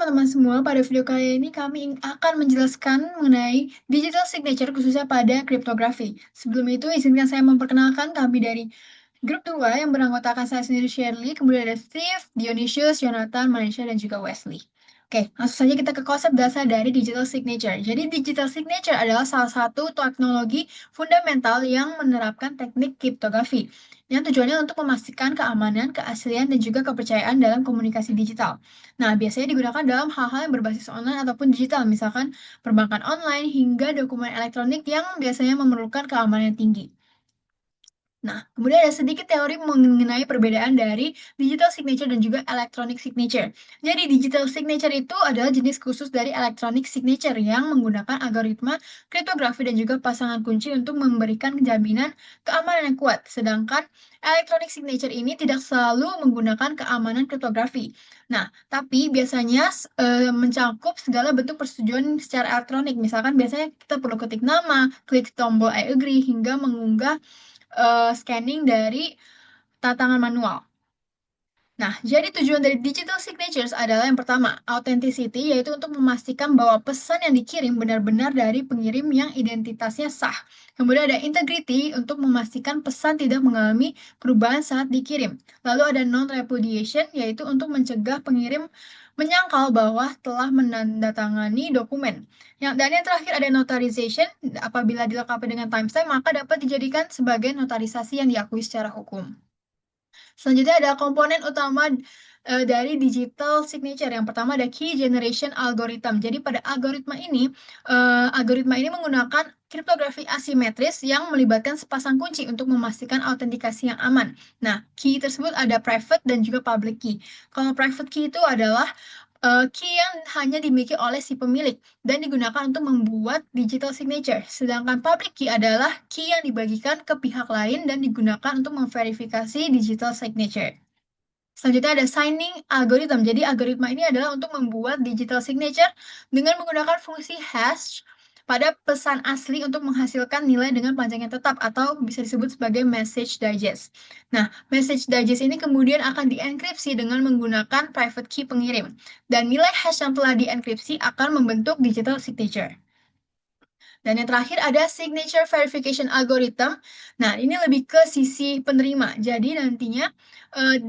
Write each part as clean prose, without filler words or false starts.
teman-teman semua, pada video kali ini kami akan menjelaskan mengenai digital signature khususnya pada kriptografi. Sebelum itu, izinkan saya memperkenalkan kami dari grup 2 yang beranggotakan saya sendiri Shirley, kemudian ada Steve, Dionysius, Jonathan, Malaysia, dan juga Wesley. Oke, langsung saja kita ke konsep dasar dari digital signature. Jadi digital signature adalah salah satu teknologi fundamental yang menerapkan teknik kriptografi yang tujuannya untuk memastikan keamanan, keaslian, dan juga kepercayaan dalam komunikasi digital. Nah, biasanya digunakan dalam hal-hal yang berbasis online ataupun digital, misalkan perbankan online hingga dokumen elektronik yang biasanya memerlukan keamanan tinggi. Nah, kemudian ada sedikit teori mengenai perbedaan dari digital signature dan juga electronic signature. Jadi, digital signature itu adalah jenis khusus dari electronic signature yang menggunakan algoritma kriptografi dan juga pasangan kunci untuk memberikan jaminan keamanan yang kuat. Sedangkan electronic signature ini tidak selalu menggunakan keamanan kriptografi. Nah, tapi biasanya mencakup segala bentuk persetujuan secara elektronik. Misalkan biasanya kita perlu ketik nama, klik tombol I agree, hingga mengunggah scanning dari tantangan manual. Nah, jadi tujuan dari digital signatures adalah yang pertama, authenticity, yaitu untuk memastikan bahwa pesan yang dikirim benar-benar dari pengirim yang identitasnya sah. Kemudian ada integrity untuk memastikan pesan tidak mengalami perubahan saat dikirim. Lalu ada non-repudiation, yaitu untuk mencegah pengirim menyangkal bahwa telah menandatangani dokumen. Dan yang terakhir ada notarization, apabila dilengkapi dengan timestamp, maka dapat dijadikan sebagai notarisasi yang diakui secara hukum. Selanjutnya ada komponen utama dari digital signature. Yang pertama ada key generation algorithm. Jadi pada algoritma ini menggunakan kriptografi asimetris yang melibatkan sepasang kunci untuk memastikan autentikasi yang aman. Nah, key tersebut ada private dan juga public key. Kalau private key itu adalah key yang hanya dimiliki oleh si pemilik dan digunakan untuk membuat digital signature. Sedangkan public key adalah key yang dibagikan ke pihak lain dan digunakan untuk memverifikasi digital signature. Selanjutnya ada signing algorithm. Jadi algoritma ini adalah untuk membuat digital signature dengan menggunakan fungsi hash pada pesan asli untuk menghasilkan nilai dengan panjang yang tetap atau bisa disebut sebagai message digest. Nah, message digest ini kemudian akan dienkripsi dengan menggunakan private key pengirim. Dan nilai hash yang telah dienkripsi akan membentuk digital signature. Dan yang terakhir ada signature verification algorithm. Nah, ini lebih ke sisi penerima. Jadi nantinya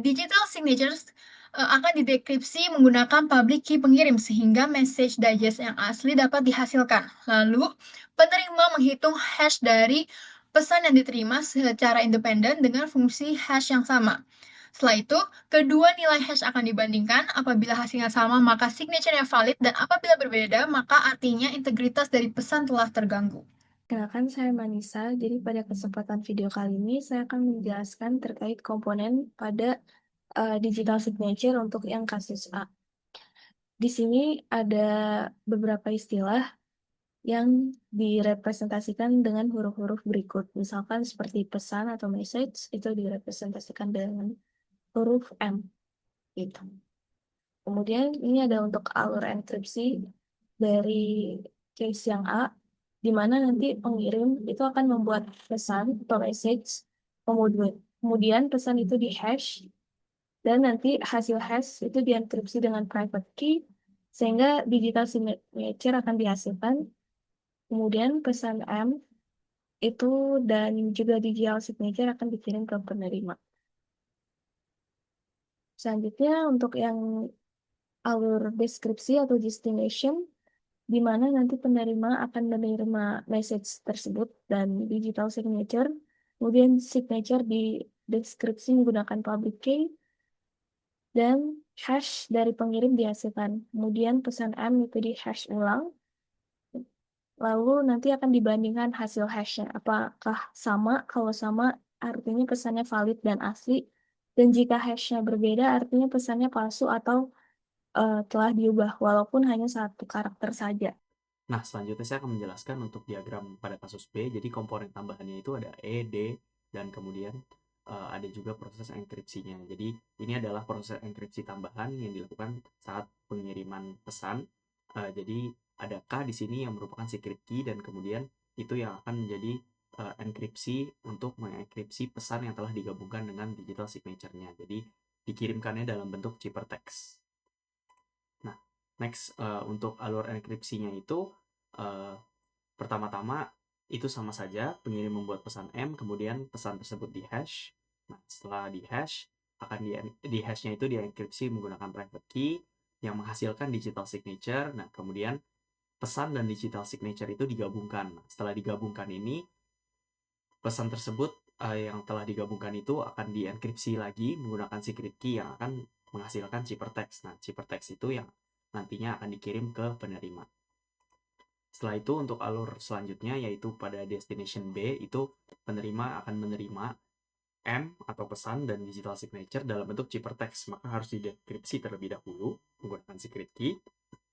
digital signatures akan didekripsi menggunakan public key pengirim sehingga message digest yang asli dapat dihasilkan. Lalu penerima menghitung hash dari pesan yang diterima secara independen dengan fungsi hash yang sama. Setelah itu, kedua nilai hash akan dibandingkan. Apabila hasilnya sama, maka signature-nya valid, dan apabila berbeda, maka artinya integritas dari pesan telah terganggu. Kenalkan, saya Manisa. Jadi pada kesempatan video kali ini, saya akan menjelaskan terkait komponen pada digital signature untuk yang kasus A. Di sini ada beberapa istilah yang direpresentasikan dengan huruf-huruf berikut. Misalkan seperti pesan atau message, itu direpresentasikan dengan huruf M. Gitu. Kemudian ini ada untuk alur enkripsi dari case yang A, di mana nanti pengirim itu akan membuat pesan atau message, kemudian pesan itu di hash, dan nanti hasil hash itu dienkripsi dengan private key, sehingga digital signature akan dihasilkan. Kemudian pesan M itu dan juga digital signature akan dikirim ke penerima. Selanjutnya untuk yang alur deskripsi atau destination, di mana nanti penerima akan menerima message tersebut dan digital signature, kemudian signature di deskripsi menggunakan public key, dan hash dari pengirim dihasilkan. Kemudian pesan M itu di hash ulang, lalu nanti akan dibandingkan hasil hashnya. Apakah sama? Kalau sama, artinya pesannya valid dan asli. Dan jika hashnya berbeda, artinya pesannya palsu atau telah diubah, walaupun hanya satu karakter saja. Nah, selanjutnya saya akan menjelaskan untuk diagram pada kasus B. Jadi komponen tambahannya itu ada E, D, dan kemudian ada juga proses enkripsinya. Jadi ini adalah proses enkripsi tambahan yang dilakukan saat pengiriman pesan. Jadi ada K di sini yang merupakan secret key, dan kemudian itu yang akan menjadi enkripsi untuk mengenkripsi pesan yang telah digabungkan dengan digital signature-nya. Jadi dikirimkannya dalam bentuk ciphertext. Nah, Next, untuk alur enkripsinya itu pertama-tama itu sama saja, pengirim membuat pesan M, kemudian pesan tersebut di-hash. Nah, setelah di-hash, akan di-hashnya itu dienkripsi menggunakan private key yang menghasilkan digital signature. Nah, kemudian pesan dan digital signature itu digabungkan. Nah, setelah digabungkan ini, pesan tersebut yang telah digabungkan itu akan dienkripsi lagi menggunakan secret key yang akan menghasilkan ciphertext. Nah, ciphertext itu yang nantinya akan dikirim ke penerima. Setelah itu untuk alur selanjutnya yaitu pada destination B itu penerima akan menerima M atau pesan dan digital signature dalam bentuk ciphertext, maka harus didekripsi terlebih dahulu menggunakan secret key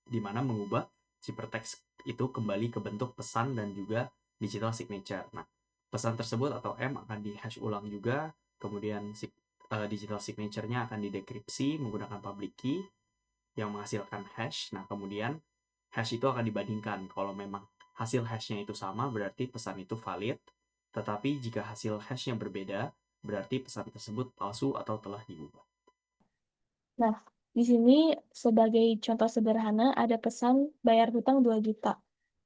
di mana mengubah ciphertext itu kembali ke bentuk pesan dan juga digital signature. Nah, pesan tersebut atau M akan di-hash ulang juga, kemudian digital signature-nya akan didekripsi menggunakan public key yang menghasilkan hash. Nah, kemudian hash itu akan dibandingkan. Kalau memang hasil hashnya itu sama, berarti pesan itu valid. Tetapi jika hasil hashnya berbeda, berarti pesan tersebut palsu atau telah diubah. Nah, di sini sebagai contoh sederhana ada pesan bayar hutang 2 juta.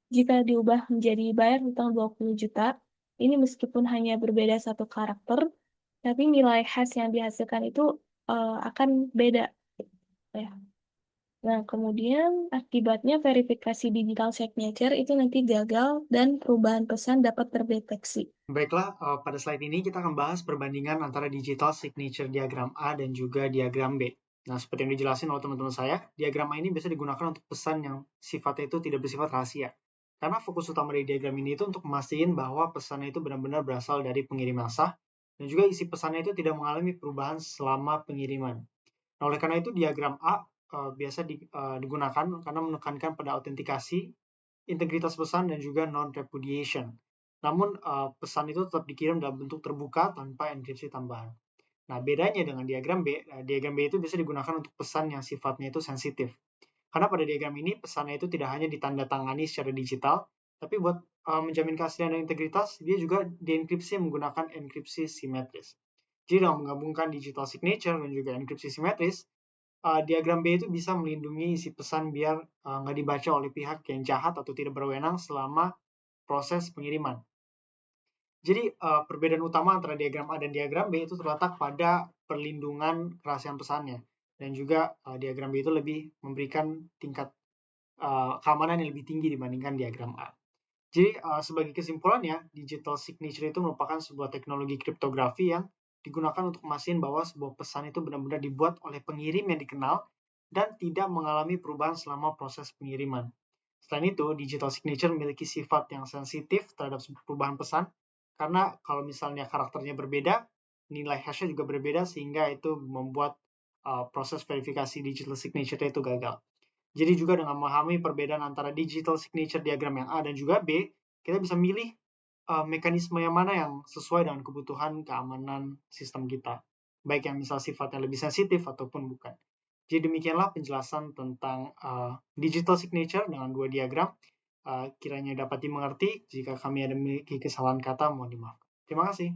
Jika diubah menjadi bayar hutang 20 juta, ini meskipun hanya berbeda satu karakter, tapi nilai hash yang dihasilkan itu akan beda. Ya. Nah, kemudian akibatnya verifikasi digital signature itu nanti gagal dan perubahan pesan dapat terdeteksi. Baiklah, pada slide ini kita akan bahas perbandingan antara digital signature diagram A dan juga diagram B. Nah, seperti yang dijelasin oleh teman-teman saya, diagram A ini biasa digunakan untuk pesan yang sifatnya itu tidak bersifat rahasia. Karena fokus utama dari diagram ini itu untuk memastikan bahwa pesannya itu benar-benar berasal dari pengirim yang sah, dan juga isi pesannya itu tidak mengalami perubahan selama pengiriman. Nah, oleh karena itu diagram A biasa digunakan karena menekankan pada autentikasi, integritas pesan, dan juga non-repudiation. Namun, pesan itu tetap dikirim dalam bentuk terbuka tanpa enkripsi tambahan. Nah, bedanya dengan diagram B itu bisa digunakan untuk pesan yang sifatnya itu sensitif. Karena pada diagram ini, pesannya itu tidak hanya ditandatangani secara digital, tapi buat menjamin keaslian dan integritas, dia juga dienkripsi menggunakan enkripsi simetris. Jadi, dengan menggabungkan digital signature dan juga enkripsi simetris, diagram B itu bisa melindungi isi pesan biar nggak dibaca oleh pihak yang jahat atau tidak berwenang selama proses pengiriman. Jadi perbedaan utama antara diagram A dan diagram B itu terletak pada perlindungan kerahasiaan pesannya, dan juga diagram B itu lebih memberikan tingkat keamanan yang lebih tinggi dibandingkan diagram A. Jadi sebagai kesimpulannya, digital signature itu merupakan sebuah teknologi kriptografi yang digunakan untuk memastikan bahwa sebuah pesan itu benar-benar dibuat oleh pengirim yang dikenal dan tidak mengalami perubahan selama proses pengiriman. Selain itu, digital signature memiliki sifat yang sensitif terhadap perubahan pesan, karena kalau misalnya karakternya berbeda, nilai hashnya juga berbeda, sehingga itu membuat proses verifikasi digital signature itu gagal. Jadi juga dengan memahami perbedaan antara digital signature diagram yang A dan juga B, kita bisa milih mekanisme yang mana yang sesuai dengan kebutuhan keamanan sistem kita. Baik yang misal sifatnya lebih sensitif ataupun bukan. Jadi demikianlah penjelasan tentang digital signature dengan dua diagram. Kiranya dapat dimengerti. Jika kami ada memiliki kesalahan kata, mohon dimaafkan. Terima kasih.